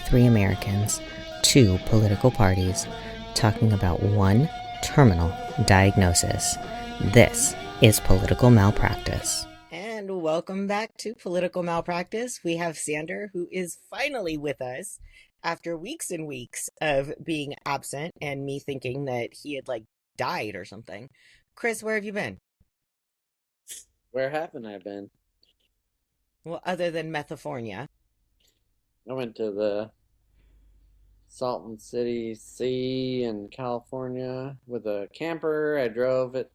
three Americans, two political parties, talking about one terminal diagnosis. This is political malpractice. And welcome back to Political Malpractice. We have Sander, who is finally with us after weeks and weeks of being absent and me thinking that he had died or something. Chris, where have you been? Where haven't I been? Well, other than Methafornia. I went to the Salton City Sea in California with a camper. I drove it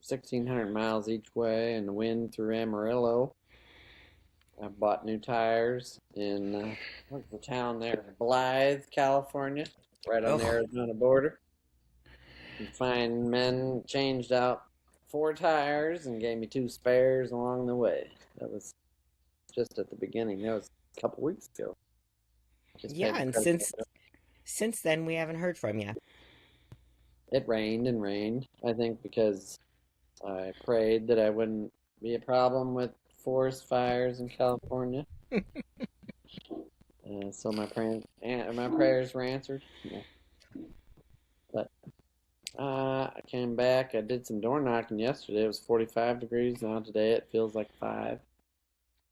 1,600 miles each way in the wind through Amarillo. I bought new tires in what's the town there? Blythe, California, right on the Arizona border. And fine men changed out 4 tires and gave me 2 spares along the way. That was just at the beginning. That was a couple weeks ago. Just Yeah, and since then we haven't heard from you. It rained and rained, I think because I prayed that I wouldn't be a problem with forest fires in California. So my prayers were answered. Yeah. But I came back. I did some door knocking yesterday. It was 45 degrees. Now today it feels like 5.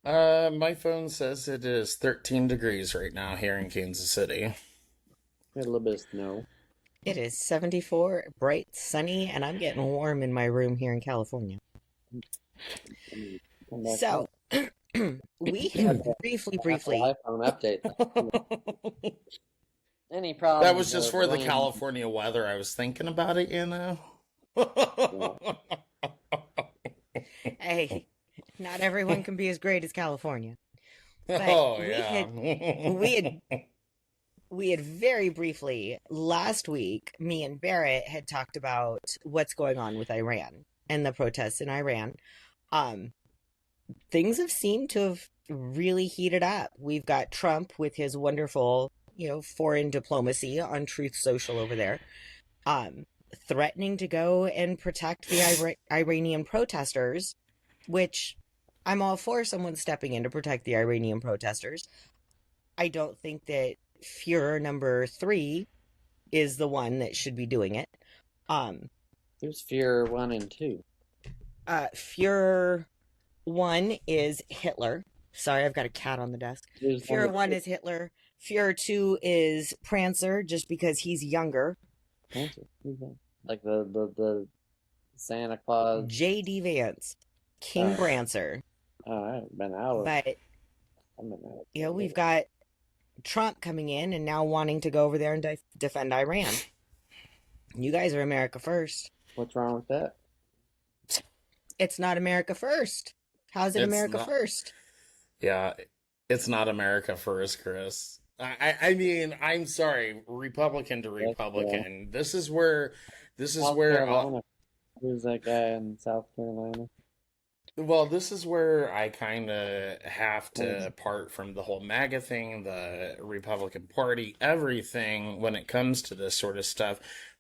My phone says it is 13 degrees right now here in Kansas City. We had a little bit of snow. It is 74, bright, sunny, and I'm getting warm in my room here in California. So, we have briefly. iPhone update. Any problem? That was just for the California weather. I was thinking about it, Hey, not everyone can be as great as California. But yeah. We had very briefly last week, me and Barret had talked about what's going on with Iran and the protests in Iran. Things have seemed to have really heated up. We've got Trump with his wonderful, foreign diplomacy on Truth Social over there, threatening to go and protect the Iranian protesters, which I'm all for someone stepping in to protect the Iranian protesters. I don't think that Fuhrer number 3 is the one that should be doing it. There's Fuhrer 1 and 2. Fuhrer 1 is Hitler. Sorry, I've got a cat on the desk. Fuhrer 1 is Hitler. Fuhrer 2 is Prancer, just because he's younger. Prancer? Who's that? Like the Santa Claus? J.D. Vance. King Prancer. Oh, I haven't been out of it. But, we've got Trump coming in and now wanting to go over there and defend Iran. You guys are America first. What's wrong with that? It's not America first. How's it America first? Yeah, it's not America first, Chris. I mean, I'm sorry, Republican to Republican. This is where who's that guy in South Carolina? Well, this is where I kind of have to part from the whole MAGA thing, the Republican Party, everything when it comes to this sort of stuff,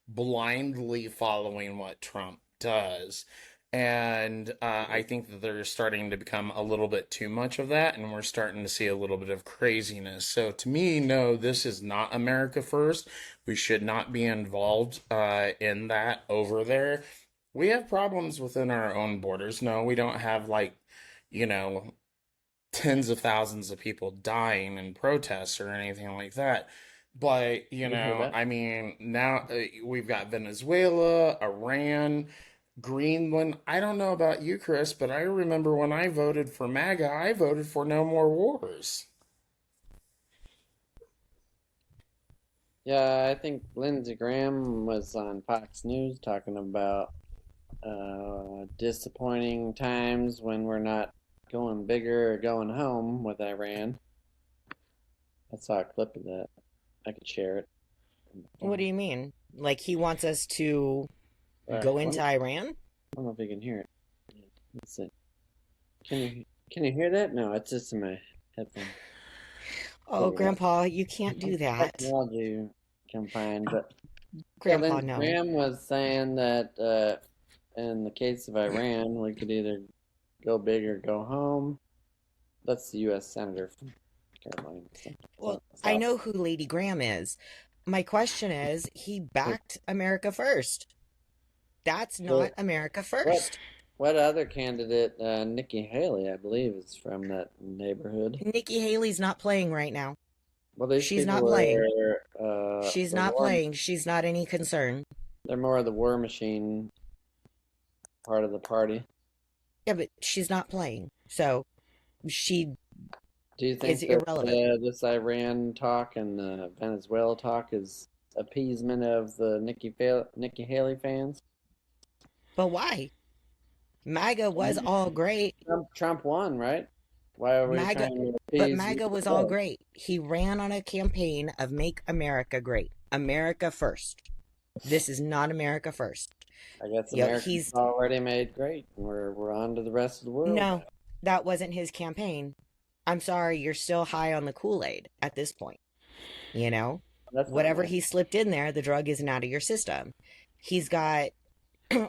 blindly following what Trump does. And I think that they're starting to become a little bit too much of that, and we're starting to see a little bit of craziness. So to me, no, this is not America first. We should not be involved in that over there. We have problems within our own borders. No, we don't have tens of thousands of people dying in protests or anything like that. But, I mean, now we've got Venezuela, Iran, Greenland. I don't know about you, Chris, but I remember when I voted for MAGA, I voted for no more wars. Yeah, I think Lindsey Graham was on Fox News talking about disappointing times when we're not going bigger or going home with Iran. I saw a clip of that. I could share it. What do you mean? Like he wants us to go into Iran? I don't know if you can hear it. Let's see. Can you hear that? No, it's just in my headphones. Oh, Grandpa, you can't do that. Technology confined, but Grandpa, no. Graham was saying that in the case of Iran, we could either go big or go home. That's the U.S. Senator from Carolina. Well, I South. know who Lady Graham is. My question is, he backed America First. That's not So America what First. what other candidate? Nikki Haley, I believe, is from that neighborhood. Nikki Haley's not playing right now. Well, these She's people not playing. are She's the not war. playing. She's not any concern. They're more of the war machine part of the party. Yeah, but she's not playing. So she Do you is think that irrelevant. this Iran talk and the Venezuela talk is appeasement of the Nikki Haley fans? But why? MAGA was all great. Trump won, right? Why are we MAGA, trying to but appease MAGA was all great. He ran on a campaign of Make America Great. America First. This is not America First. I guess You know, America's already made great. We're on to the rest of the world. no, that wasn't his campaign. I'm sorry, you're still high on the Kool-Aid at this point. You know, That's not whatever right. he slipped in there, the drug isn't out of your system. He's got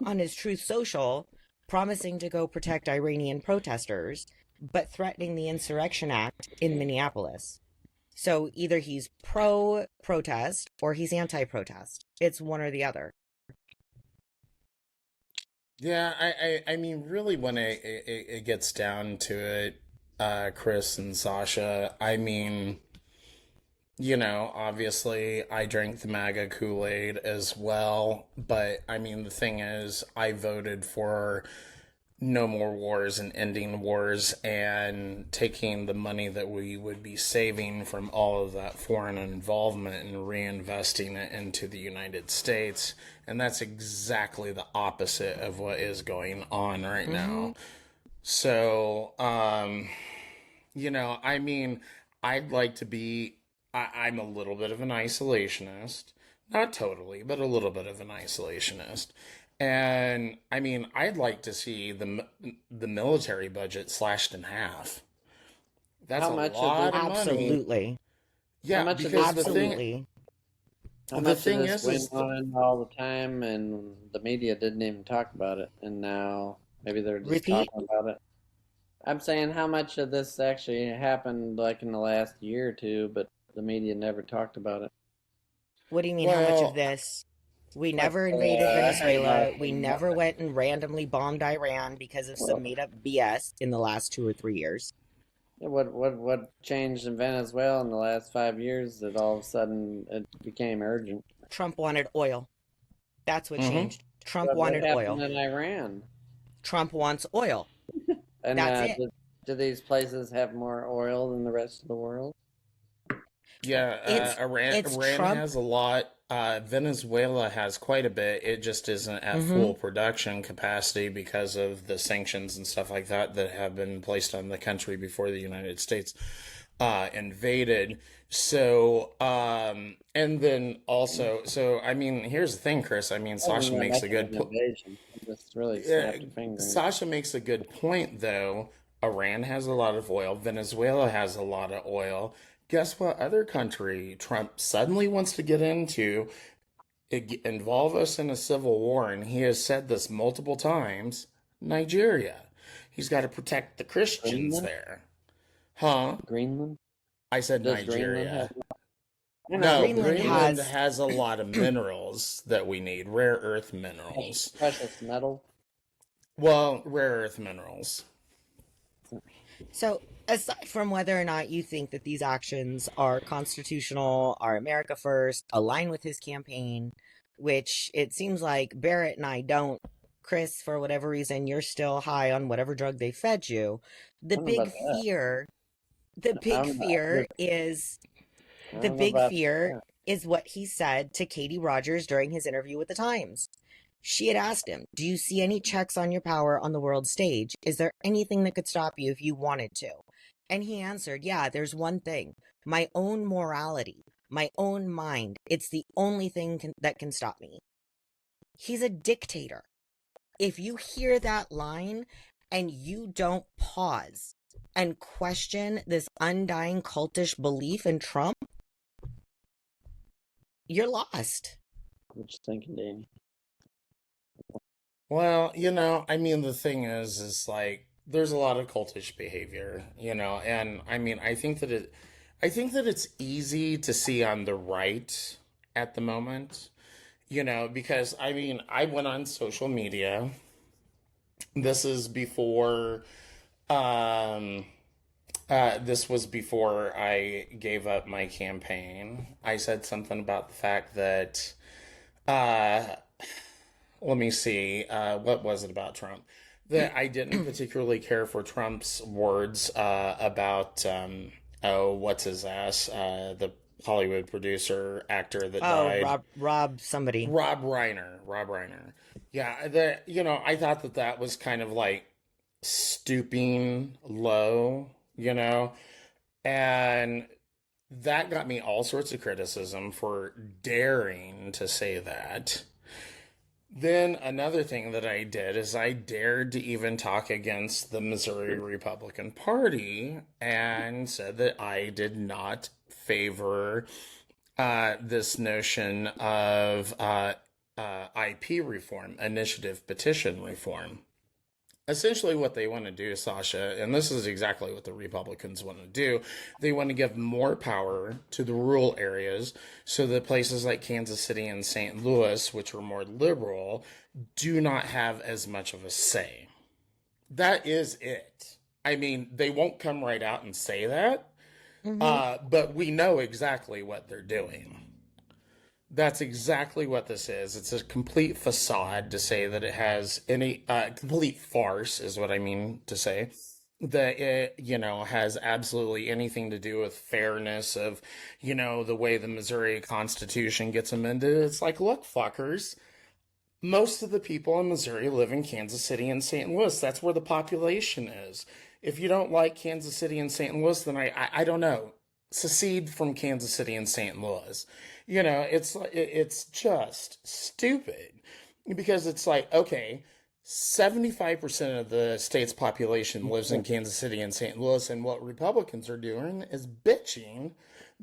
on his Truth Social promising to go protect Iranian protesters, but threatening the Insurrection Act in Minneapolis. So either he's pro protest or he's anti protest. It's one or the other. Yeah, I mean, really, when it gets down to it, Chris and Sasha, I mean, obviously I drank the MAGA Kool-Aid as well, but I mean, the thing is, I voted for no more wars and ending wars and taking the money that we would be saving from all of that foreign involvement and reinvesting it into the United States. And that's exactly the opposite of what is going on right now. So, I mean, I'd like to be, I'm a little bit of an isolationist. Not totally, but a little bit of an isolationist. And I mean, I'd like to see the military budget slashed in half. That's How a much of lot this? of money. Absolutely. How Yeah, much of this? because Absolutely. How the much of thing this went is on all the time, and the media didn't even talk about it, and now maybe they're just Repeat. talking about it. I'm saying how much of this actually happened like in the last year or two, but the media never talked about it. What do you mean, how much of well, this? We Like, never invaded I heard about Venezuela. We never went and randomly bombed Iran because of some well, made up BS in the last 2 or 3 years. what changed in Venezuela in the last 5 years that all of a sudden it became urgent. Trump wanted oil. That's what hmm changed. Trump What wanted happened oil. in Iran? Trump wants oil. And That's it. do these places have more oil than the rest of the world? yeah, It's Iran it's Iran Trump. has a lot. Venezuela has quite a bit. It just isn't at Mm-hmm. full production capacity because of the sanctions and stuff like that that have been placed on the country before the United States invaded. So, and then also, so I mean, here's the thing, Chris. I mean, It wasn't Sasha that makes much a of good an point. invasion. It just really Yeah, snapped a finger. Sasha makes a good point, though. Iran has a lot of oil. Venezuela has a lot of oil. Guess what other country Trump suddenly wants to get into? Involve us in a civil war, and he has said this multiple times. Nigeria. He's got to protect the Christians Greenland? there. Huh? Greenland? I said Does Greenland have? Nigeria. I know, No, but Greenland Greenland has has a lot of minerals that we need, rare earth minerals. precious metal. Well, rare earth minerals. so aside from whether or not you think that these actions are constitutional, are America First, align with his campaign, which it seems like Barrett and I don't. Chris, for whatever reason, you're still high on whatever drug they fed you. The I don't know big about that. fear, the big I'm, fear is I the don't know big about fear that. is what he said to Katie Rogers during his interview with the Times. She had asked him, "Do you see any checks on your power on the world stage? Is there anything that could stop you if you wanted to?" And he answered, "Yeah, there's one thing: my own morality, my own mind. It's the only thing that can stop me." He's a dictator. If you hear that line and you don't pause and question this undying cultish belief in Trump, you're lost. What you thinking, Danny? Well, I mean, the thing is like, there's a lot of cultish behavior, and I mean, I think that it's easy to see on the right at the moment, because I mean, I went on social media. This is before, um, this was before I gave up my campaign. I said something about the fact that, uh, let me see, what was it about Trump? That I didn't particularly care for Trump's words about, oh, what's his ass? The Hollywood producer, actor that Oh, died. Rob somebody. Rob Reiner. Rob Reiner. Yeah, I thought that that was kind of like stooping low, and that got me all sorts of criticism for daring to say that. Then another thing that I did is I dared to even talk against the Missouri Republican Party and said that I did not favor this notion of IP reform, initiative petition reform. Essentially, what they want to do, Sasha, and this is exactly what the Republicans want to do, they want to give more power to the rural areas so that places like Kansas City and St. Louis, which are more liberal, do not have as much of a say. That is it. I mean, they won't come right out and say that, Mm-hmm. but we know exactly what they're doing. That's exactly what this is. It's a complete facade to say that it has any complete farce, is what I mean to say. That it, has absolutely anything to do with fairness of, the way the Missouri Constitution gets amended. It's like, look, fuckers, most of the people in Missouri live in Kansas City and St. Louis. That's where the population is. If you don't like Kansas City and St. Louis, then I don't know. Secede from Kansas City and St. Louis. It's just stupid because it's like, okay, 75% of the state's population lives in Kansas City and St. Louis, and what Republicans are doing is bitching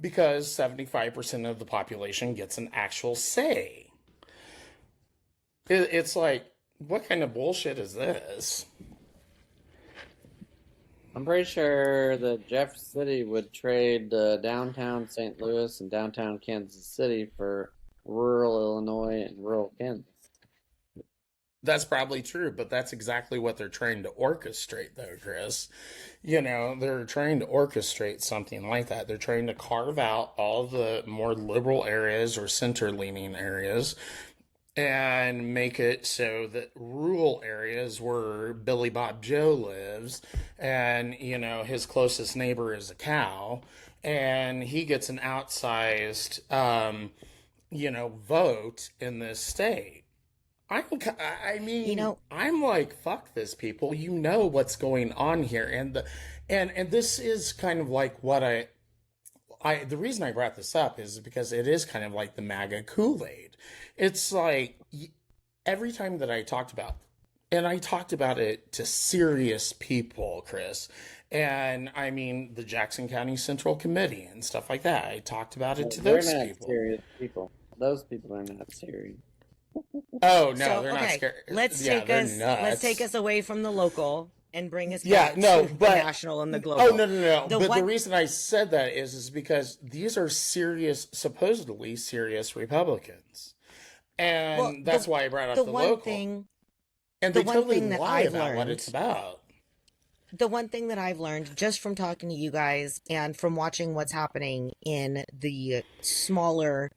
because 75% of the population gets an actual say. It's like, what kind of bullshit is this? I'm pretty sure that Jeff City would trade downtown St. Louis and downtown Kansas City for rural Illinois and rural Kansas. That's probably true, but that's exactly what they're trying to orchestrate, though, Chris. They're trying to orchestrate something like that. They're trying to carve out all the more liberal areas or center leaning areas and make it so that rural areas where Billy Bob Joe lives and, his closest neighbor is a cow and he gets an outsized, vote in this state. I mean, I'm like, fuck this, people. You know what's going on here, and this is kind of like what the reason I brought this up is because it is kind of like the MAGA Kool-Aid. It's like every time that I talked about, and I talked about it to serious people, Chris, and I mean the Jackson County Central Committee and stuff like that. I talked about it to They're those not people. serious people. Those people are not serious. Oh no, So, they're not okay, scared. let's Yeah, take they're us nuts. away from the local and bring us Yeah, back no, to the but national and the oh global. no. The But the one reason I said that is because these are serious, supposedly serious Republicans, well, and that's why I brought the up the one local. thing And the they one totally thing that lie I've about what learned it's about. the one thing that I've learned just from talking to you guys and from watching what's happening in the smaller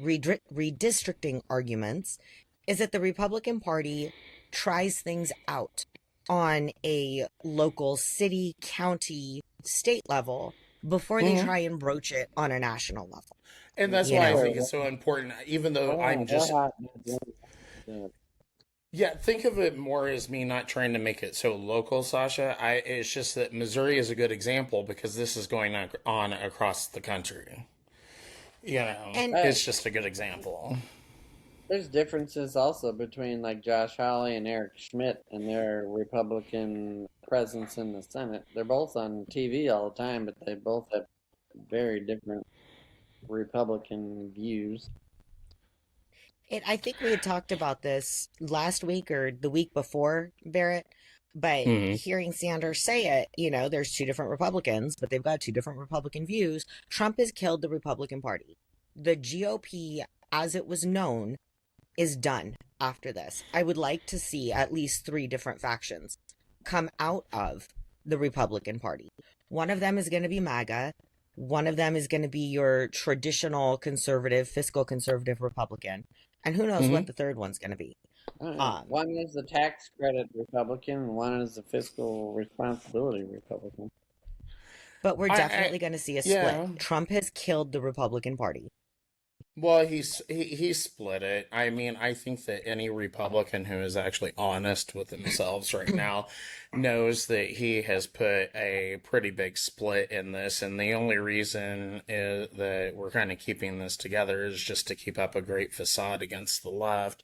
redistricting arguments is that the Republican Party tries things out on a local city, county, state level before they Hmm. try and broach it on a national level. And that's You why I know, think it's so important. Even though I'm They're just, hot and yeah, think of it more as me not trying to make it so local, Sasha. It's just that Missouri is a good example because this is going on across the country. and It's just a good example. There's differences also between like Josh Hawley and Eric Schmidt and their Republican presence in the Senate. They're both on TV all the time, but they both have very different Republican views. I think we had talked about this last week or the week before, Barrett. But Hmm. hearing Sanders say it, there's two different Republicans, but they've got two different Republican views. Trump has killed the Republican Party. The GOP, as it was known, is done after this. I would like to see at least three different factions come out of the Republican Party. One of them is going to be MAGA. One of them is going to be your traditional conservative, fiscal conservative Republican. And who knows Hmm. what the third one's going to be. I don't know. Um, One is the tax credit Republican, and one is the fiscal responsibility Republican. but we're I definitely going to see a split. yeah. Trump has killed the Republican Party. Well, he split it. I mean, I think that any Republican who is actually honest with themselves right now knows that he has put a pretty big split in this, and the only reason is that we're kind of keeping this together is just to keep up a great facade against the left,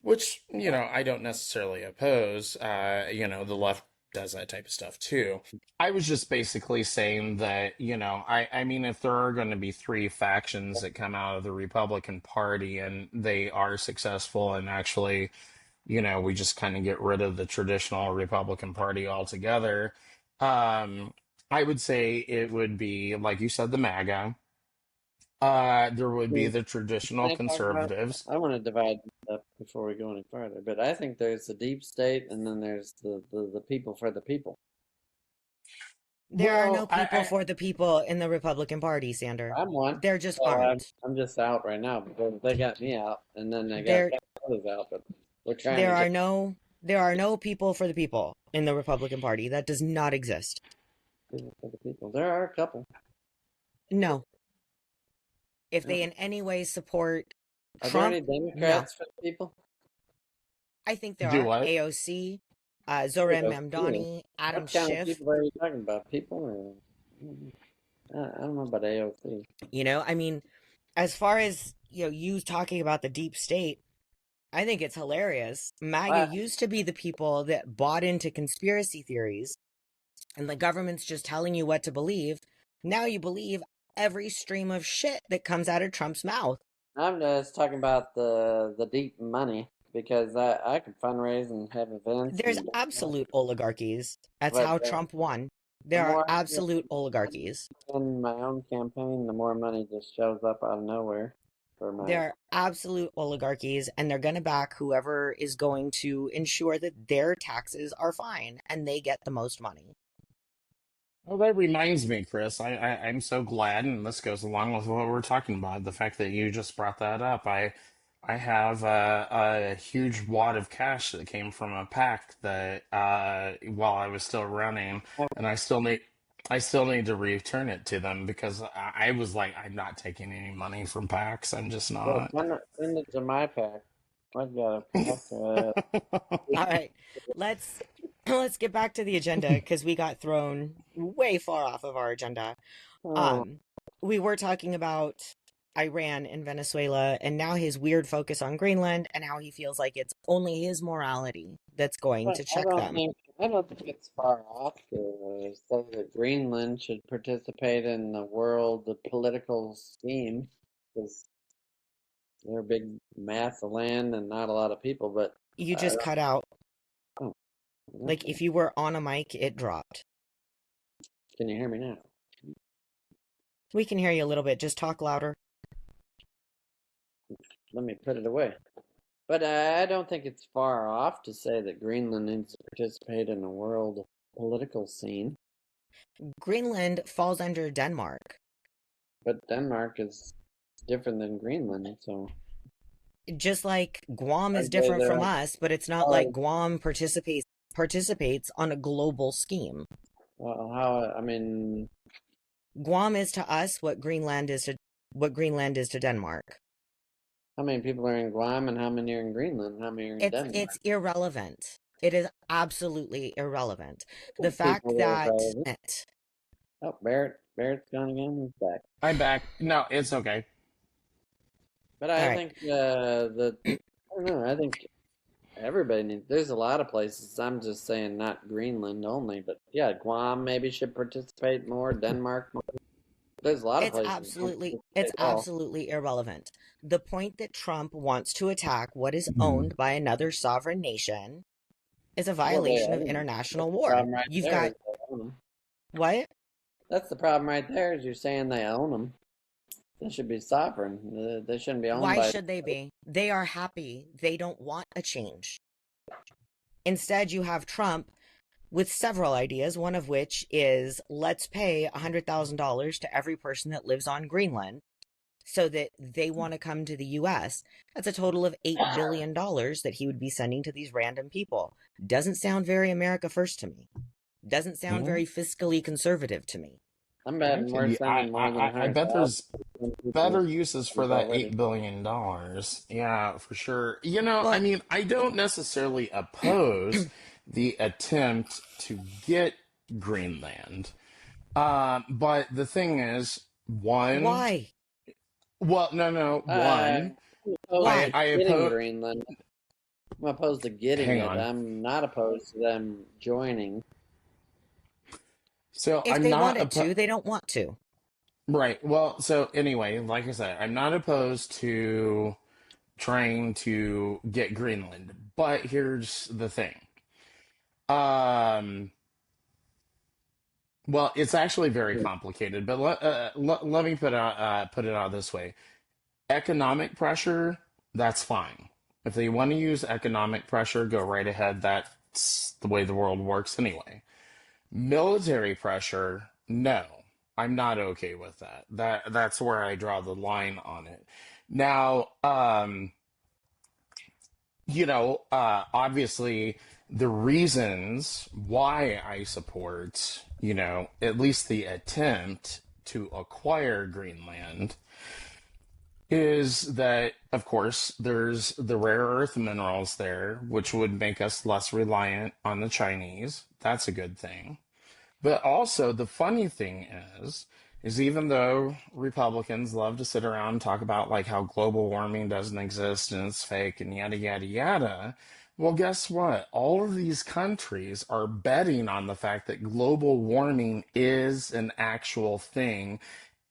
which, I don't necessarily oppose. The left does that type of stuff too. I was just basically saying that, I mean, if there are going to be three factions that come out of the Republican Party and they are successful and actually, we just kind of get rid of the traditional Republican Party altogether, I would say it would be, like you said, the MAGA. There would be Hmm. the Can traditional I talk about? conservatives. I want to divide this up before we go any further, but I think there's the deep state, and then there's the people for the people. There are no Well, people for the people in the Republican Party, Sander. I'm one, There just so aren't. I'm just out right now because they got me out, and then they got There others out, but we're trying there to are get no people for the people in the Republican Party. That does not exist. people for the people. There are a couple. No. If they No. in any way support Are there Trump, any no. Democrats for the people? I think there Do are. what? AOC, Zoran Yeah, Mamdani, Adam what kind of Schiff. people are you talking about? People or I don't know about AOC. I mean, as far as you talking about the deep state, I think it's hilarious. MAGA Well, used to be the people that bought into conspiracy theories, and the government's just telling you what to believe. Now you believe every stream of shit that comes out of Trump's mouth. I'm just talking about the deep money because I can fundraise and have events There's and absolute oligarchies. That's but how Trump won. the There are more absolute oligarchies. in my own campaign, the more money just shows up out of nowhere for my. There are absolute oligarchies, and they're going to back whoever is going to ensure that their taxes are fine and they get the most money. Well, that reminds me, Chris. I'm so glad, and this goes along with what we're talking about. The fact that you just brought that up. I have a huge wad of cash that came from a pack that while I was still running, and I still need to return it to them because I was like, I'm not taking any money from packs. I'm just So not. send it to my pack. I've got a pack. All right, let's let's get back to the agenda because we got thrown way far off of our agenda. Oh, Um, we were talking about Iran and Venezuela, and now his weird focus on Greenland and how he feels like it's only his morality that's going but to check them. I don't think it's far off to say that Greenland should participate in the world the political scheme because they're a big mass of land and not a lot of people. But You I just cut out. don't. Like Okay. if you were on a mic, it dropped. Can you hear me now? We can hear you a little bit. Just talk louder. Let me put it away. But I don't think it's far off to say that Greenland needs to participate in the world political scene. Greenland falls under Denmark. But Denmark is different than Greenland, so Just like Guam is I'd say different they're from us, but it's not like Guam participates on a global scheme. how I mean, Guam is to us what Greenland is to Denmark. how many people are in Guam and how many are in Greenland? How many are in Denmark? It's irrelevant. It is absolutely irrelevant. The Most fact people are that relevant. Oh, Barrett's gone again. He's back. I'm back. No, it's okay. But all I right, think I don't know. I think everybody needs. There's a lot of places. I'm just saying, not Greenland only, but yeah, Guam maybe should participate more. Denmark. There's a lot of it's places that don't absolutely participate at all. irrelevant. The point that Trump wants to attack what is Mhm. owned by another sovereign nation is a Well, they violation of own them. That's international the war. problem right You've there. got Is they own them. what? That's the problem right there. Is you're saying they own them. They should be sovereign. They shouldn't be owned Why by. should they be? They are happy. They don't want a change. Instead, you have Trump with several ideas, one of which is let's pay $100,000 to every person that lives on Greenland so that they want to come to the US. That's a total of $8 billion that he would be sending to these random people. Doesn't sound very America first to me. Doesn't sound Yeah. very fiscally conservative to me. I'm betting we're sending more than I bet there's 100,000 better people uses for that already. $8 billion. Yeah, for sure. You know, I Well, mean, I don't necessarily oppose the attempt to get Greenland. But the thing is, one, why? well, no, one, I'm opposed to Why? I getting oppose, Greenland. I'm opposed to getting hang it. on. I'm not opposed to them joining. So If I'm they not wanted opposed. to, they don't want to. Right. Well, so anyway, like I said, I'm not opposed to trying to get Greenland, but here's the thing. Um, well, it's actually very complicated, but let me put it out this way. Economic pressure, that's fine. If they want to use economic pressure, go right ahead. That's the way the world works anyway. Military pressure, no. I'm not okay with that. That's where I draw the line on it. Now, obviously the reasons why I support, at least the attempt to acquire Greenland is that, of course, there's the rare earth minerals there, which would make us less reliant on the Chinese. That's a good thing. But also, the funny thing is even though Republicans love to sit around and talk about like how global warming doesn't exist and it's fake and yada yada yada, well, guess what? All of these countries are betting on the fact that global warming is an actual thing,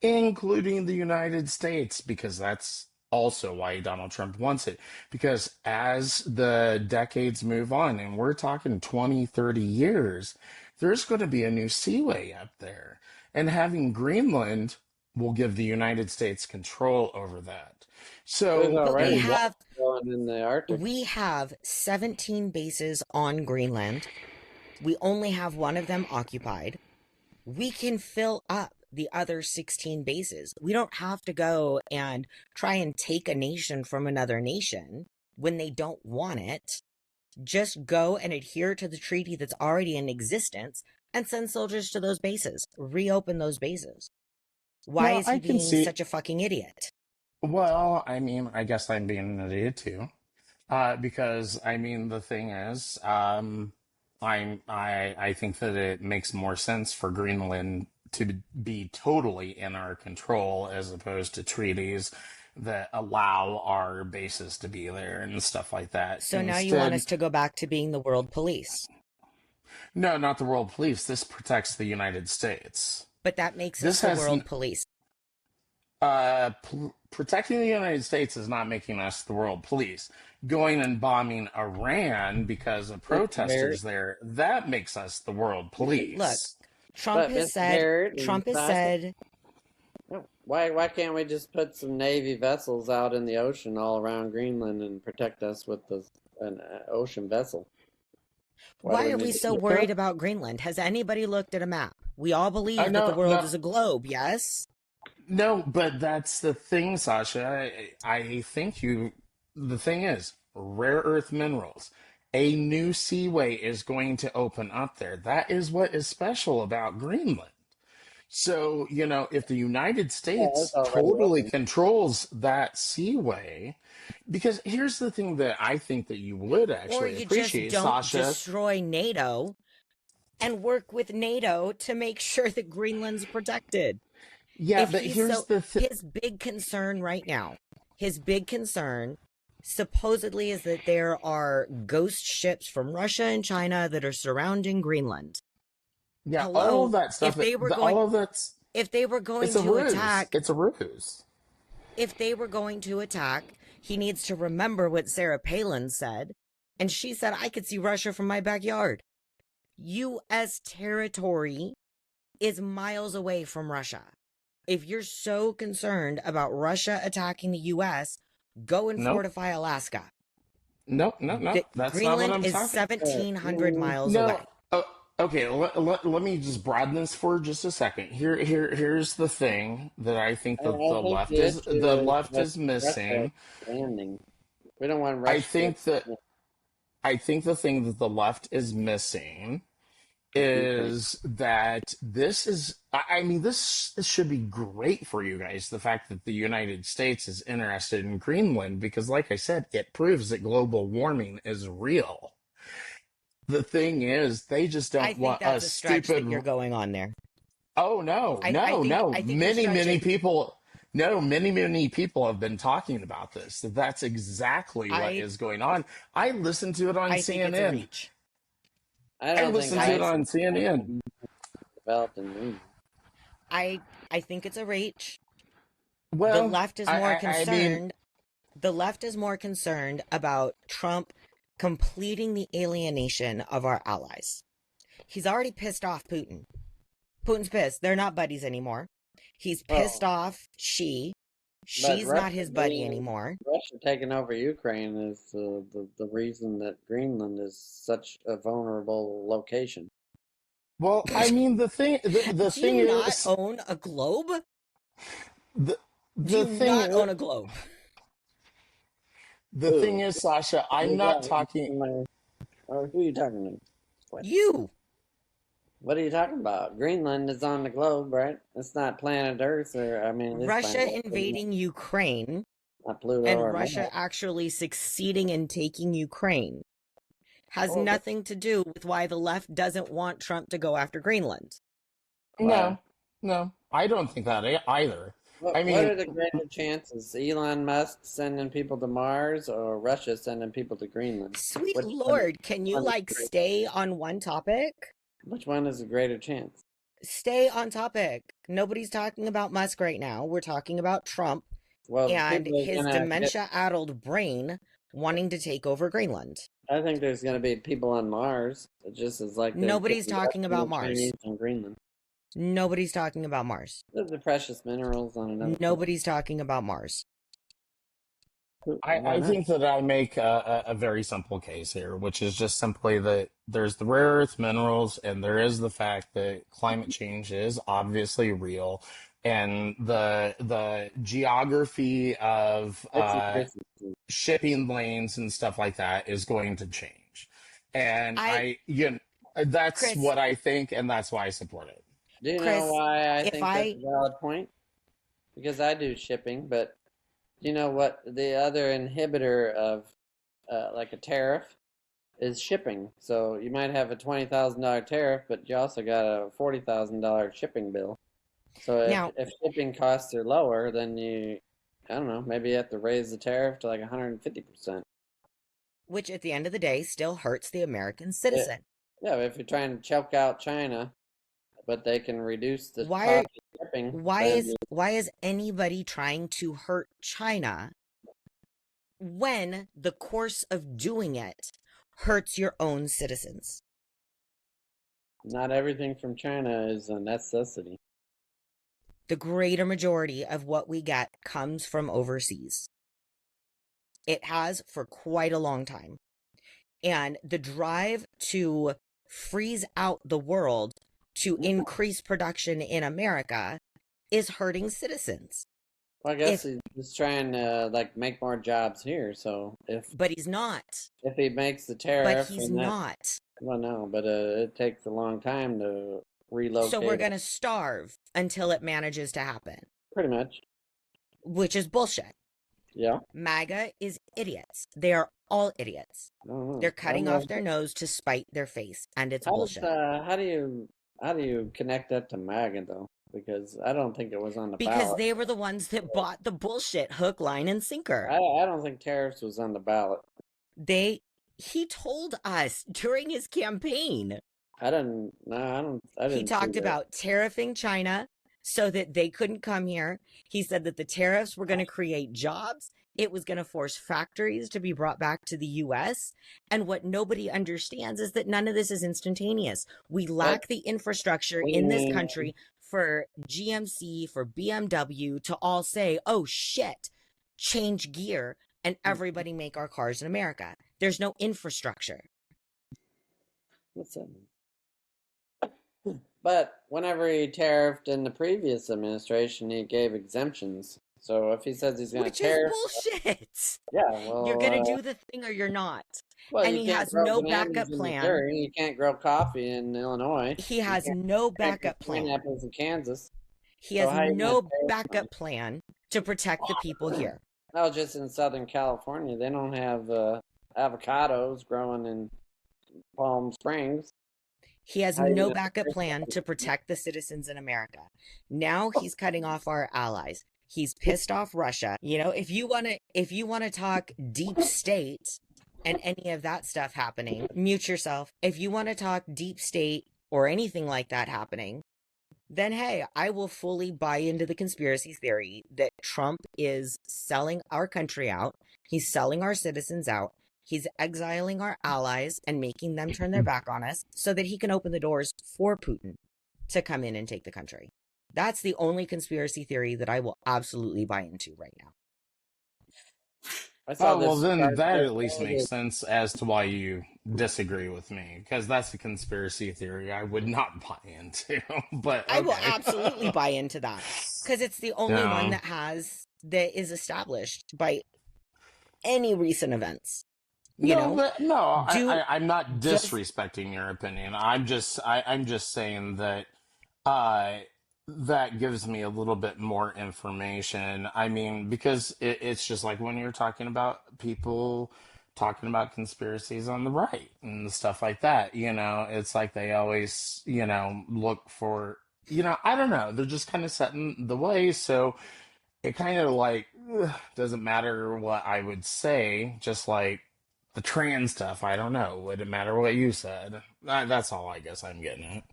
including the United States, because that's also why Donald Trump wants it. Because as the decades move on, and we're talking 20, 30 years, there's going to be a new seaway up there. And having Greenland will give the United States control over that. There's So, But we already have going in the Arctic. we have 17 bases on Greenland. We only have one of them occupied. We can fill up the other 16 bases. We don't have to go and try and take a nation from another nation when they don't want it. Just go and adhere to the treaty that's already in existence and send soldiers to those bases. Reopen those bases. Why well, is I he can being see. such a fucking idiot? Well, I mean, I guess I'm being an idiot too. Because I mean, the thing is, I think that it makes more sense for Greenland to be totally in our control as opposed to treaties that allow our bases to be there and stuff like that. So now you want Instead, us to go back to being the world police. no, not the world police. This protects the United States. But that makes us This the has world police. protecting the United States is not making us the world police. Going and bombing Iran because of Mr. Barrett. protesters there, that makes us the world Look, police. Trump But has Mr. said, Barrett and Trump has Sasha, said, why can't we just put some Navy vessels out in the ocean all around Greenland and protect us with an ocean vessel? why do are we we need to so do worried that? about Greenland? Has anybody looked at a map? We all I believe that the know, world no, is a globe, yes? no, but that's the thing, Sasha. I think you. The thing is, rare earth minerals. A new seaway is going to open up there. That is what is special about Greenland. So, if the United Yeah, it's States already totally open. controls that seaway, because here's the thing that I think that you would Or actually you just appreciate, don't Sasha. destroy NATO and work with NATO to make sure that Greenland's protected. Yeah, If but he's here's so, the thing. his big concern right now, his big concern supposedly is that there are ghost ships from Russia and China that are surrounding Greenland. Yeah, all of Hello, that stuff, all of that's, if they were it's going a to ruse. attack, It's a ruse. if they were going to attack, he needs to remember what Sarah Palin said. And she said, I could see Russia from my backyard. U.S. territory is miles away from Russia. If you're so concerned about Russia attacking the U.S., go and Nope. fortify Alaska. No. That's not what Greenland I'm is talking. 1,700 miles No. away. Okay. Let me just broaden this for just a second. Here's the thing that I think I that the think left the is issue the is left with is Russia missing. expanding. We don't want I Russia to think that expand I think the thing that the left is missing Ukraine. is that this is I mean this should be great for you guys, the fact that the United States is interested in Greenland, because like I said, it proves that global warming is real. The thing is, they just I don't think want a that's a stretch that stupid. you're going on there. Oh no, no. I think you're Many stretching. people. No, many people have been talking about this. That's exactly what I is going on. I listened to it on I think it's a CNN. reach. I I don't think listened to it ISIS on CNN. developed in Greenland. I think it's a reach. The Well, left is more concerned. The left is more concerned about Trump completing the alienation of our allies. He's already pissed off Putin. Putin's pissed. They're not buddies anymore. He's pissed Well, off she. but She's Russia not his buddy being anymore. Russia taking over Ukraine is the reason that Greenland is such a vulnerable location. well, I mean, the Do thing you not is, own a globe? the Do you the thing not is, own a globe? the thing is, Sasha, I'm not talking. Or who are you talking to? You. What are you talking about? Greenland is on the globe, right? It's not planet Earth, or I mean, it is Russia planet Earth, invading Ukraine not Pluto and or Russia Mars. actually succeeding in taking Ukraine has Oh, nothing to do with why the left doesn't want Trump to go after Greenland. No, no, I don't think that either. I What mean, are the greater chances? Elon Musk sending people to Mars or Russia sending people to Greenland? Sweet Which Lord, can you one is like greater? stay on one topic? Which one is a greater chance? Stay on topic. Nobody's talking about Musk right now. We're talking about Trump Well, and people are his gonna get. dementia-addled brain wanting to take over Greenland. I think there's gonna be people on Mars, just as like there's Nobody's gonna be talking about the Mars. Chinese on Greenland. Nobody's talking about Mars. There's the precious minerals on another planet. Nobody's talking about Mars. Why I not? think that I make a very simple case here, which is just simply that there's the rare earth minerals, and there is the fact that climate change is obviously real, and the geography of It's efficiency. shipping lanes and stuff like that is going to change. And I, that's Chris, what I think, and that's why I support it. Do you know Chris, why I if think that's a valid point? Because I do shipping, but you know what? The other inhibitor of like a tariff is shipping. So you might have a $20,000 tariff, but you also got a $40,000 shipping bill. So now, if shipping costs are lower, then I don't know, maybe you have to raise the tariff to like 150%. which at the end of the day still hurts the American Yeah, citizen. yeah, if you're trying to choke out China, but they can reduce the Why cost of shipping, why then is anybody trying to hurt China when the course of doing it hurts your own citizens? not everything from China is a necessity. The greater majority of what we get comes from overseas. It has for quite a long time. And the drive to freeze out the world to increase production in America is hurting citizens. Well, I guess If, he's trying to like make more jobs here. So but he's not. if he makes the But tariff, he's and that, not. well, no, but it takes a long time to So we're relocate. going to starve until it manages to happen, Pretty much, which is bullshit. yeah. MAGA is idiots. They are all idiots. I don't know. They're I cutting don't off know. their nose to spite their face, and it's How does bullshit. how do you connect that to MAGA though? Because I don't think it was on the Because ballot. they were the ones that bought the bullshit hook, line, and sinker. I don't think tariffs was on the ballot. He told us during his campaign. I didn't. No, I don't. I He didn't see talked that. about tariffing China, so that they couldn't come here. He said that the tariffs were going to create jobs. It was going to force factories to be brought back to the US. And what nobody understands is that none of this is instantaneous. We lack the infrastructure in this country for GMC, for BMW to all say, oh shit, change gear and everybody make our cars in America. There's no infrastructure. Listen. But whenever he tariffed in the previous administration, he gave exemptions. So if he says he's going to tariff, bullshit. Yeah, well, you're going to do the thing or you're not. Well, and he has no backup plan. Missouri. You can't grow coffee in Illinois. He has no backup plan. Minneapolis in Kansas. He has no backup plan to protect the people here. No, just in Southern California, they don't have avocados growing in Palm Springs. He has no backup plan to protect the citizens in America. Now he's cutting off our allies. He's pissed off Russia. You know, if you want to talk deep state and any of that stuff happening, mute yourself. If you want to talk deep state or anything like that happening, then hey, I will fully buy into the conspiracy theory that Trump is selling our country out. He's selling our citizens out. He's exiling our allies and making them turn their back on us so that he can open the doors for Putin to come in and take the country. That's the only conspiracy theory that I will absolutely buy into right now. Well, then that at least makes sense as to why you disagree with me, because that's a conspiracy theory I would not buy into. But okay. I will absolutely buy into that because it's the only one that is established by any recent events. I'm not disrespecting your opinion. I'm just saying that that gives me a little bit more information. I mean, because it's just like when you're talking about people talking about conspiracies on the right and stuff like that, it's like they always, look for, I don't know, they're just kind of setting the way. So it kind of like doesn't matter what I would say, just like the trans stuff. I don't know. Would it matter what you said? That's all I guess I'm getting at.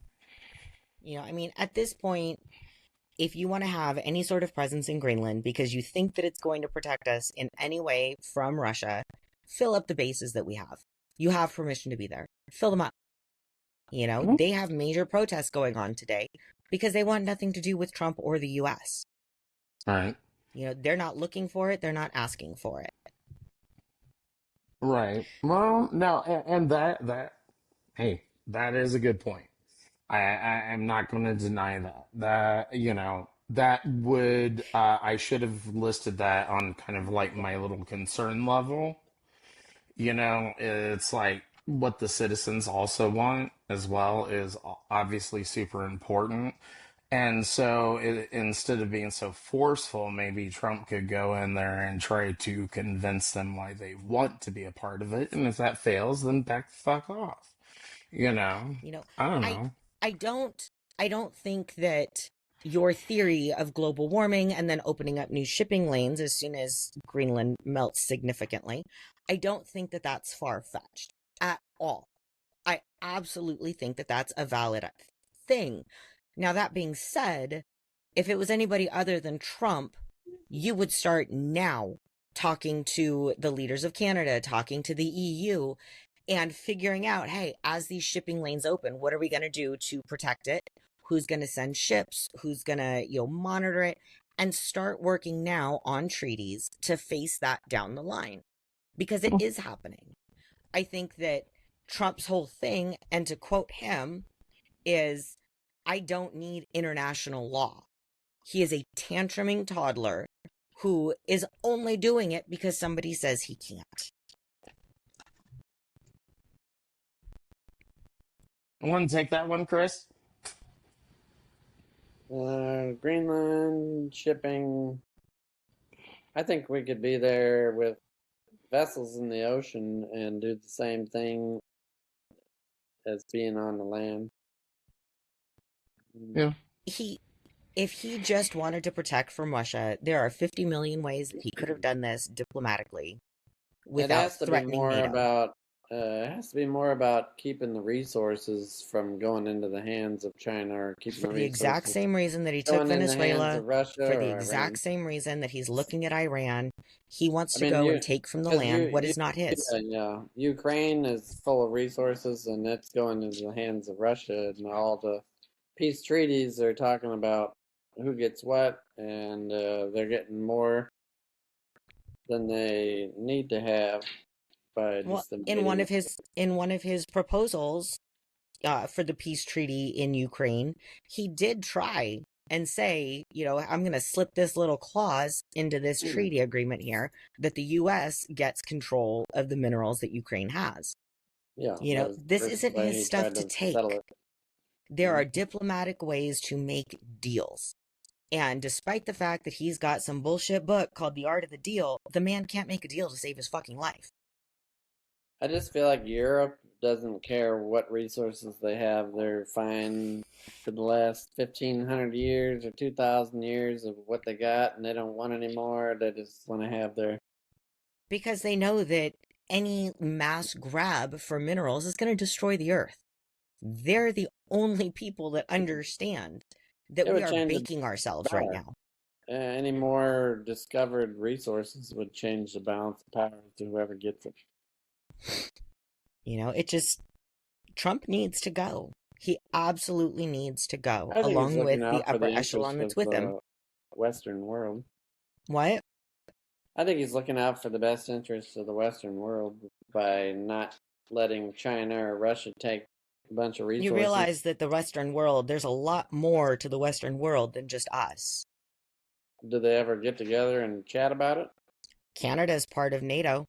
I mean, at this point, if you want to have any sort of presence in Greenland because you think that it's going to protect us in any way from Russia, fill up the bases that we have. You have permission to be there. Fill them up. They have major protests going on today because they want nothing to do with Trump or the U.S. Right. They're not looking for it. They're not asking for it. Right. Well, no, and that is a good point. I'm not going to deny that. That would, I should have listed that on kind of like my little concern level. It's like what the citizens also want as well is obviously super important. And so instead of being so forceful, maybe Trump could go in there and try to convince them why they want to be a part of it. And if that fails, then back the fuck off. I don't know. I don't think that your theory of global warming and then opening up new shipping lanes as soon as Greenland melts significantly, I don't think that that's far-fetched at all. I absolutely think that that's a valid thing. Now, that being said, if it was anybody other than Trump, you would start now talking to the leaders of Canada, talking to the EU, and figuring out, hey, as these shipping lanes open, what are we going to do to protect it? Who's going to send ships? Who's going to monitor it? And start working now on treaties to face that down the line. Because it is happening. I think that Trump's whole thing, and to quote him, is, I don't need international law. He is a tantruming toddler who is only doing it because somebody says he can't. Want to take that one, Chris? Greenland shipping. I think we could be there with vessels in the ocean and do the same thing as being on the land. Yeah. If he just wanted to protect from Russia, there are 50 million ways that he could have done this diplomatically without threatening NATO. It has to be more about It has to be more about keeping the resources from going into the hands of China, or keeping For the the exact resources same reason that he took going in the hands Venezuela, of Russia for the or Iran. exact same reason that he's looking at Iran, he wants I to mean, go and take from the because land what is not his. yeah, Ukraine is full of resources, and it's going into the hands of Russia, and all the peace treaties are talking about who gets what, and they're getting more than they need to have by Well, just invading. in one of his proposals for the peace treaty in Ukraine, he did try and say, I'm going to slip this little clause into this treaty agreement here that the U.S. gets control of the minerals that Ukraine has. Yeah, that was the This first isn't way his he stuff tried to to settle take. it. There are diplomatic ways to make deals. And despite the fact that he's got some bullshit book called The Art of the Deal, the man can't make a deal to save his fucking life. I just feel like Europe doesn't care what resources they have. They're fine for the last 1,500 years or 2,000 years of what they got, and they don't want any more. They just want to have their. Because they know that any mass grab for minerals is going to destroy the earth. They're the only people that understand that It we would are change the baking ourselves right power. now. Any more discovered resources would change the balance of power to whoever gets it. It just, Trump needs to go. He absolutely needs to go, I think he's along looking with the out for upper the interest echelon of that's with him. the Western world. What? I think he's looking out for the best interests of the Western world by not letting China or Russia take a bunch of You resources. realize that the Western world, there's a lot more to the Western world than just us. Do they ever get together and chat about it? Canada's part of NATO.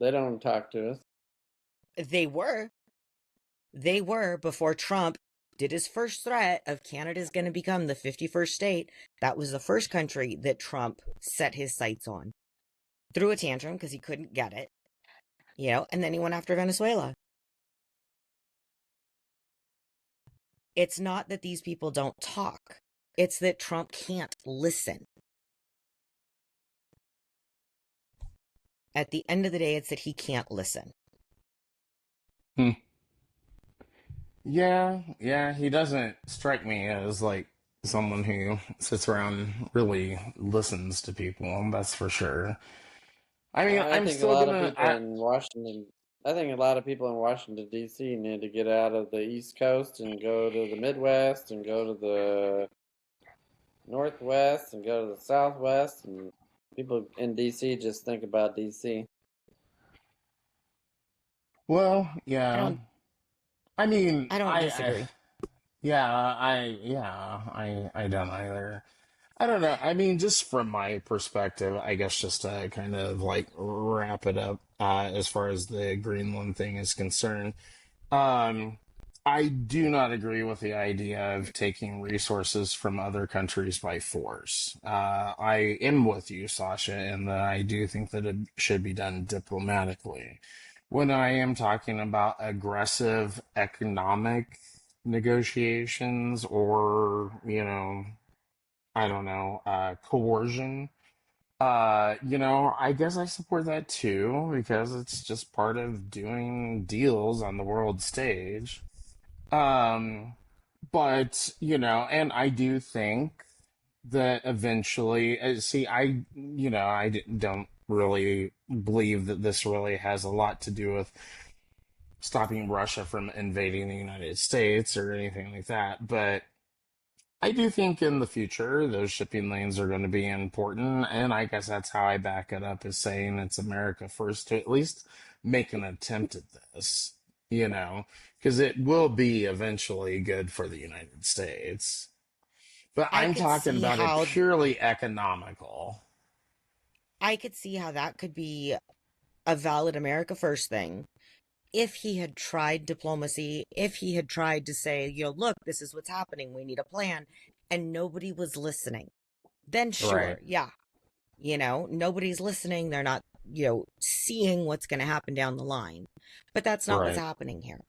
They don't talk to us. They were. They were before Trump did his first threat of Canada's going to become the 51st state. That was the first country that Trump set his sights on. Threw a tantrum because he couldn't get it, and then he went after Venezuela. It's not that these people don't talk. It's that Trump can't listen. At the end of the day, it's that he can't listen. Yeah, he doesn't strike me as like someone who sits around really listens to people, that's for sure. I mean, I I'm think a still lot of gonna people in Washington. I think a lot of people in Washington D.C. need to get out of the East Coast and go to the Midwest and go to the Northwest and go to the Southwest. And people in D.C. just think about D.C. well, I yeah. don't I mean, I don't disagree. I don't either. I don't know. I mean, just from my perspective, I guess just to kind of like wrap it up, as far as the Greenland thing is concerned, um, I do not agree with the idea of taking resources from other countries by force. I am with you, Sasha, in that I do think that it should be done diplomatically. When I am talking about aggressive economic negotiations or, I don't know, coercion. I guess I support that too because it's just part of doing deals on the world stage. Um, but, and I do think that eventually, see, don't really believe that this really has a lot to do with stopping Russia from invading the United States or anything like that, but I do think in the future those shipping lanes are going to be important, and I guess that's how I back it up is saying it's America first to at least make an attempt at this, because it will be eventually good for the United States. But I I'm could talking see about it how purely economical. I could see how that could be a valid America First thing if he had tried diplomacy, if he had tried to say, look, this is what's happening, we need a plan, and nobody was listening. Then Right, sure, yeah, nobody's listening. They're not, seeing what's going to happen down the line. But that's not what's right. happening here.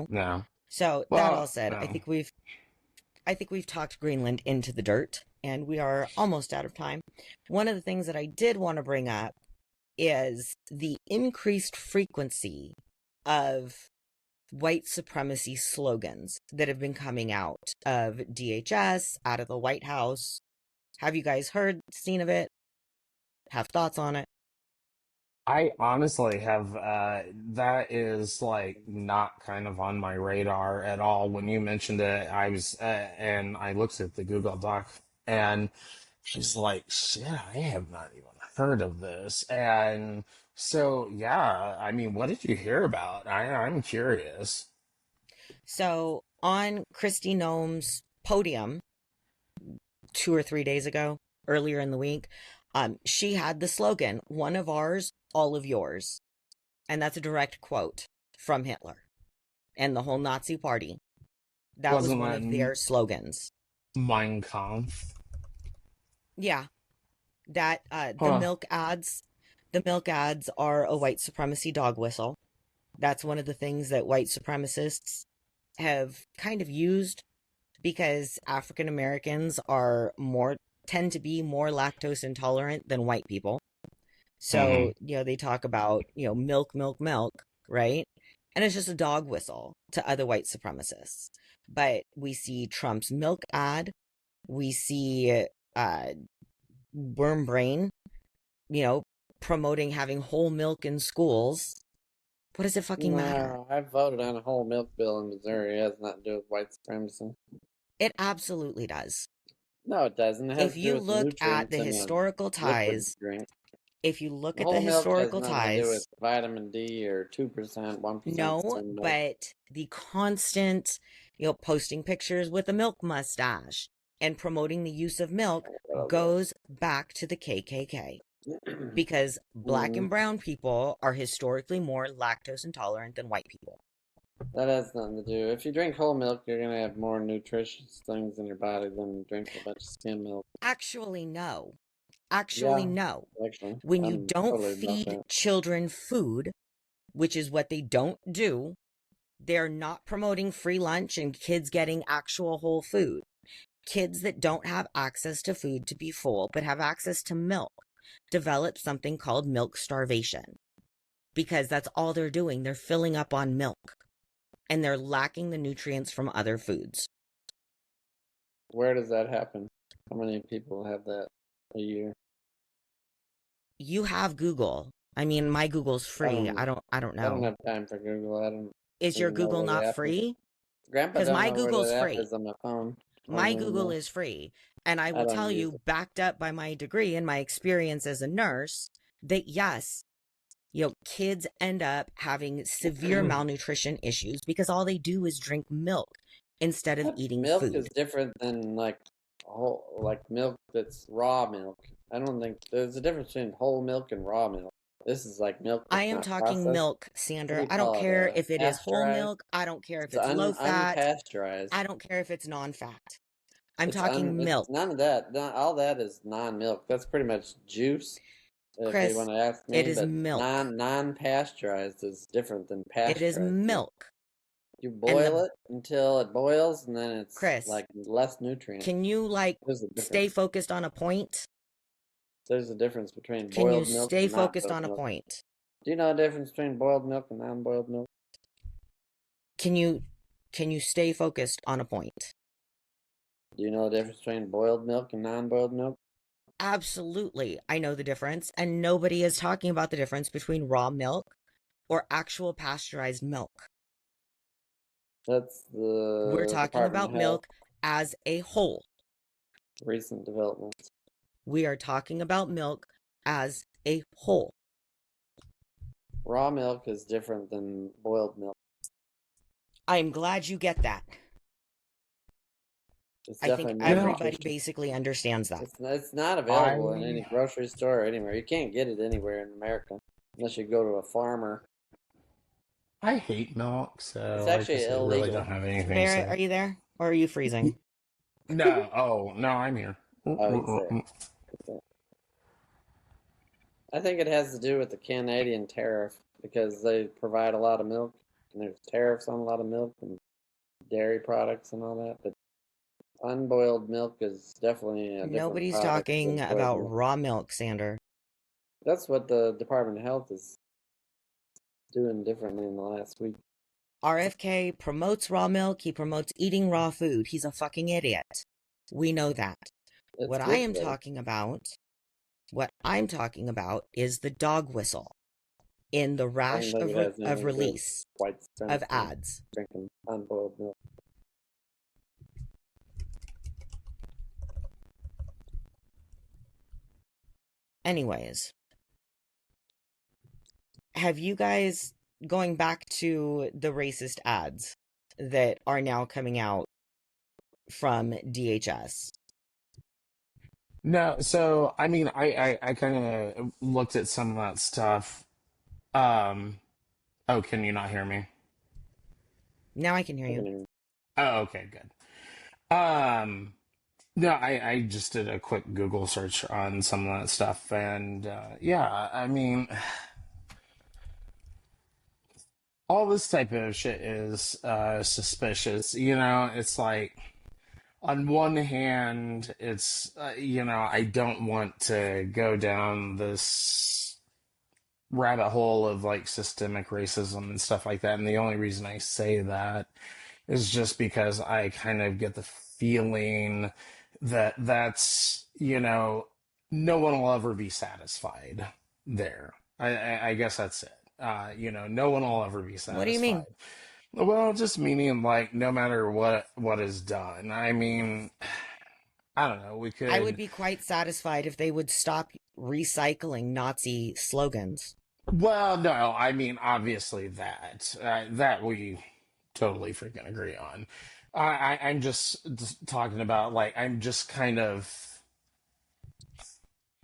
No. So that all Well, said, no. I think we've talked Greenland into the dirt, and we are almost out of time. One of the things that I did want to bring up is the increased frequency of white supremacy slogans that have been coming out of DHS, out of the White House. Have you guys heard, seen of it? Have thoughts on it? I honestly have, that is like not kind of on my radar at all. When you mentioned it, and I looked at the Google Doc and she's like, shit, I have not even heard of this. And so, yeah, I mean, what did you hear about? I'm curious. So on Kristi Noem's podium 2 or 3 days ago, earlier in the week, she had the slogan, "One of ours, all of yours." And that's a direct quote from Hitler and the whole Nazi party. That was Wasn't one that of their slogans. Mein Kampf? Yeah, that Huh. the milk ads are a white supremacy dog whistle. That's one of the things that white supremacists have kind of used because African Americans tend to be more lactose intolerant than white people. So, Hmm. they talk about, milk, milk, milk, right? And it's just a dog whistle to other white supremacists. But we see Trump's milk ad. We see Worm Brain, you know, promoting having whole milk in schools. What does it fucking matter? No, I voted on a whole milk bill in Missouri. It has nothing to do with white supremacy. It absolutely does. No, it doesn't. It has If to do you with look at nutrients the in a historical liquid ties, drink. if you look The at the whole milk has historical nothing to do with ties, vitamin D or 2%, 1% no, skim milk. but the constant, posting pictures with a milk mustache and promoting the use of milk goes back to the KKK. Because black and brown people are historically more lactose intolerant than white people. That has nothing to do. If you drink whole milk, you're going to have more nutritious things in your body than drinking a bunch of skim milk. Actually, no. Yeah, Actually, no. actually. When you I'm don't totally about feed that. children food, which is what they don't do, they're not promoting free lunch and kids getting actual whole food. Kids that don't have access to food to be full, but have access to milk, develop something called milk starvation. Because that's all they're doing. They're filling up on milk. And they're lacking the nutrients from other foods. Where does that happen? How many people have that a year? You have Google. I mean, my Google's I free. don't. I don't I don't know. have time for Google. I don't Is your even know Google where the not app is. free? Grandpa Because don't my know where Google's that app free. is on my phone. I don't My even Google know. is free. And I I will don't tell use you, it. backed up by my degree and my experience as a nurse, that yes, kids end up having severe malnutrition issues because all they do is drink milk instead of But eating milk food. is different than like milk that's raw milk. I don't think there's a difference between whole milk and raw milk. This is like milk I that's am not talking processed. milk, What do Sandra. you I don't call it? care if it is whole Pasteurized? milk. I don't care if It's it's low fat. unpasteurized. I don't care if it's non-fat. I'm It's talking it's milk. none of that. All that is non-milk. That's pretty much juice, if you Chris, want to ask it me. is But milk. non-pasteurized is different than It is pasteurized milk. milk. You And boil it until it boils, and then it's Chris, like less nutrient. can you There's a stay difference. focused on a point? There's a difference between Can you boiled milk stay and not focused boiled on a milk. point? Do you know the difference between boiled milk and non-boiled milk? Can you stay focused on a point? Do you know the difference between boiled milk and non-boiled milk? Absolutely. I know the difference, and nobody is talking about the difference between raw milk or actual pasteurized milk. That's We're the talking Department about of Health milk as a whole. recent developments. We are talking about milk as a whole. Raw milk is different than boiled milk. I'm glad you get that. It's I think definitely more everybody nutritious. basically understands that. It's not available in any I grocery store or anywhere. You can't get it anywhere in America unless you go to a farmer. I hate milk, It's so I actually just really don't illegal. have anything to Barrett, are say. you there? Or are you freezing? No, oh no, I'm here. Oh, he's there. I think it has to do with the Canadian tariff because they provide a lot of milk and there's tariffs on a lot of milk and dairy products and all that. But unboiled milk is definitely a different Nobody's product talking than boiled about milk. raw milk, Sander. That's what the Department of Health is doing differently in the last week. RFK promotes raw milk. He promotes eating raw food. He's a fucking idiot. We know that. It's What good, I am though. talking about, is the dog whistle in the I rash don't think it has anything of to do with release white of supremacy, ads. drinking unboiled milk. Anyways, have you guys, going back to the racist ads that are now coming out from DHS? No, so I mean, I kind of looked at some of that stuff. Um, oh, can you not hear me? Now I can hear I you. can even- Oh, okay, good. No, I just did a quick Google search on some of that stuff, and yeah, I mean, all this type of shit is suspicious. You know, it's like on one hand, it's I don't want to go down this rabbit hole of like systemic racism and stuff like that, and the only reason I say that is just because I kind of get the feeling that that's, no one will ever be satisfied there. I guess that's it. No one will ever be What do you mean? satisfied. Well, just meaning like no matter what is done. I mean, I don't know. We I would could. be quite satisfied if they would stop recycling Nazi slogans. Well, no. I mean, obviously that we totally freaking agree on. I'm just talking about like I'm just kind of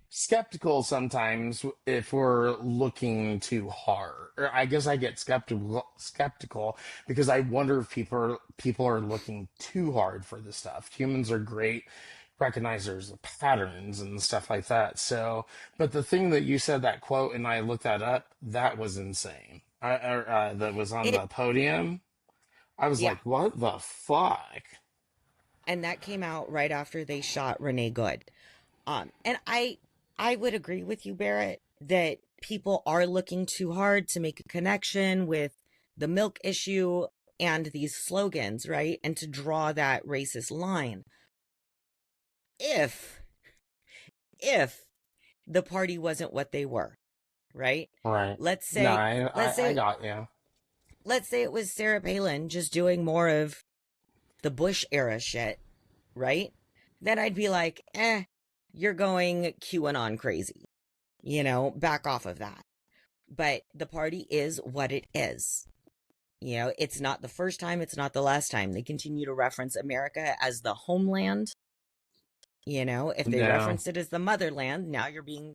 skeptical sometimes if we're looking too hard. Or I guess I get skeptical because I wonder if people are looking too hard for this stuff. Humans are great recognizers of patterns and stuff like that. So, but the thing that you said, that quote, and I looked that up, that was insane. That was on It, the podium. I was yeah. like, what the fuck? And that came out right after they shot Renee Good. And I would agree with you, Barrett, that people are looking too hard to make a connection with the milk issue and these slogans, right? And to draw that racist line. If the party wasn't what they were, right? Right. Let's No, say let's I say got you. let's say it was Sarah Palin just doing more of the Bush era shit, right? Then I'd be like, you're going QAnon crazy. Back off of that. But the party is what it is. It's not the first time, it's not the last time. They continue to reference America as the homeland. If they No. referenced it as the motherland, now you're being,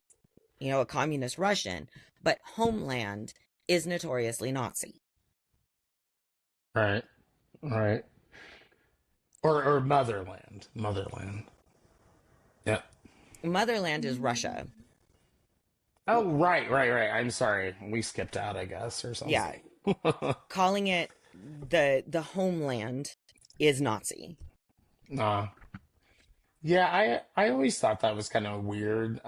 a communist Russian. But homeland is notoriously Nazi. Right. Right. Or motherland. Motherland. Yeah. Motherland is Russia. Oh, right. I'm sorry. We skipped out, I guess, or Yeah. something. Calling it the homeland is Nazi. Yeah, I always thought that was kind of weird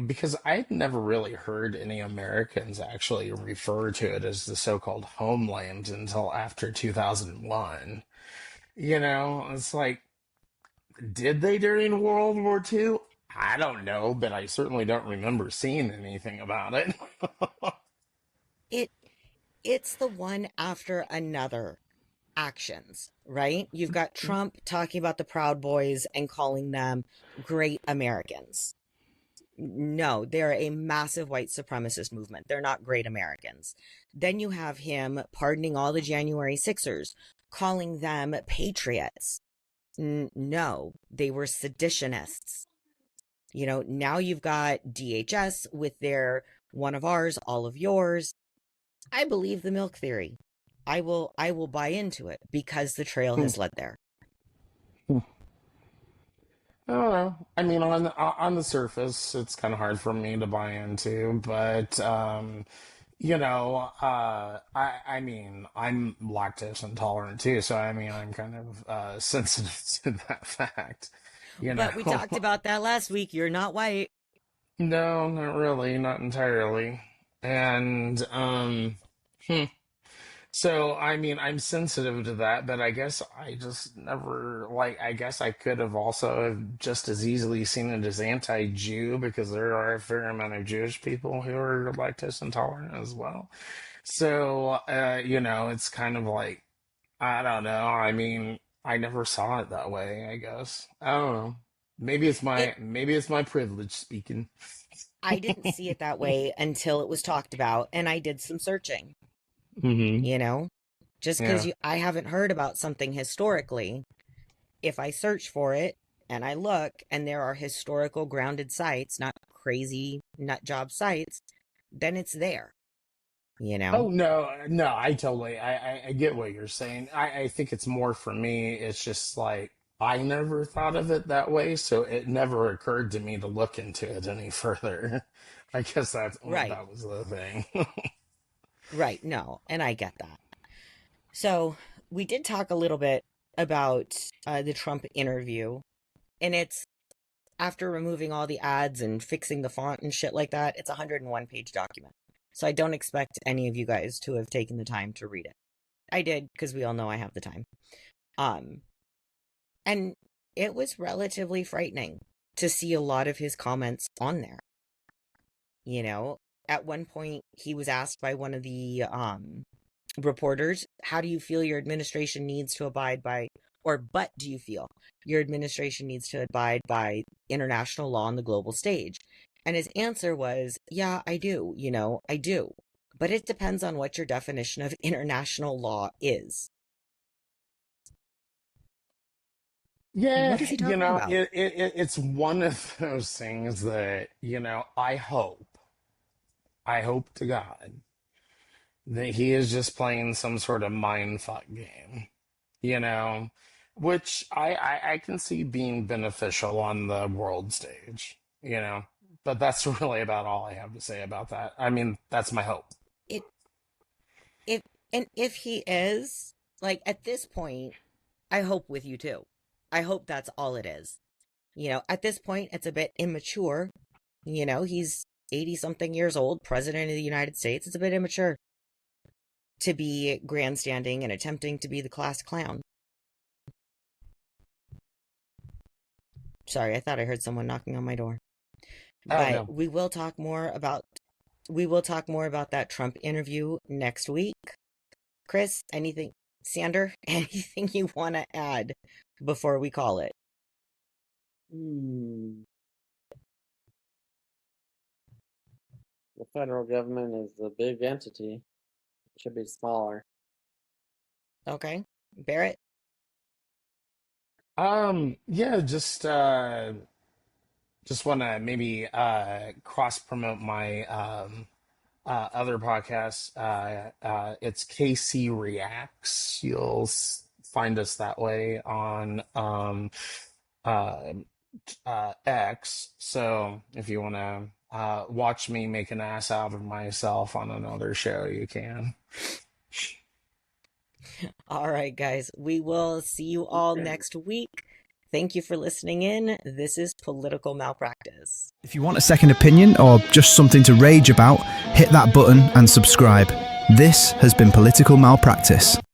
because I'd never really heard any Americans actually refer to it as the so-called homeland until after 2001. It's like, did they during World War II? I don't know, but I certainly don't remember seeing anything about it. It it's the one after another actions, right? You've got Trump talking about the Proud Boys and calling them great Americans. No, they're a massive white supremacist movement. They're not great Americans. Then you have him pardoning all the January Sixers, calling them patriots. No, they were seditionists. Now you've got DHS with their one of ours, all of yours. I believe the milk theory. I will buy into it because the trail has led there. I don't know. I mean, on the surface, it's kind of hard for me to buy into, but I mean, I'm lactose intolerant too, so I mean, I'm kind of sensitive to that fact. You know, But we talked about that last week. You're not white. No, not really, not entirely. And hmm. So I mean, I'm sensitive to that, but I guess I just never like. I guess I could have also just as easily seen it as anti-Jew because there are a fair amount of Jewish people who are lactose intolerant as well. So it's kind of like I don't know. I mean, I never saw it that way, I guess. I don't know. It Maybe it's my privilege speaking. I didn't see it that way until it was talked about and I did some searching, Hmm. you know? Just because Yeah. I haven't heard about something historically, if I search for it and I look and there are historical grounded sites, not crazy nut job sites, then it's there, you know? Oh no, no, I totally I get what you're saying. I think it's more for me, it's just like I never thought of it that way, so it never occurred to me to look into it any further. I guess Right, that was the thing. right. No, and I get that. So we did talk a little bit about the Trump interview, and it's after removing all the ads and fixing the font and shit like that, it's a 101-page document. So I don't expect any of you guys to have taken the time to read it. I did because we all know I have the time. Um, and it was relatively frightening to see a lot of his comments on there. You know, at one point he was asked by one of the reporters, how do you feel your administration needs to abide by, or but do you feel your administration needs to abide by international law on the global stage? And his answer was, yeah, I do, I do. But it depends on what your definition of international law is. Yeah, What is he talking about? it's one of those things that, I hope to God that he is just playing some sort of mind fuck game, you know, which I can see being beneficial on the world stage, but that's really about all I have to say about that. I mean, that's my hope. It if and if he is, like, at this point, I hope with you too. I hope that's all it is. At this point, it's a bit immature. He's 80 something years old, president of the United States. It's a bit immature to be grandstanding and attempting to be the class clown. Sorry, I thought I heard someone knocking on my door. Oh But no. we will talk more about that Trump interview next week. Chris, anything, Sander, anything you want to add before we call it? Hmm. The federal government is the big entity. It should be smaller. Okay. Barrett? Yeah, just want to maybe cross promote my other podcast. It's KC Reacts. Find us that way on uh, X. So if you want to watch me make an ass out of myself on another show, you can. All right, guys. We will see you all next week. Thank you for listening in. This is Political Malpractice. If you want a second opinion or just something to rage about, hit that button and subscribe. This has been Political Malpractice.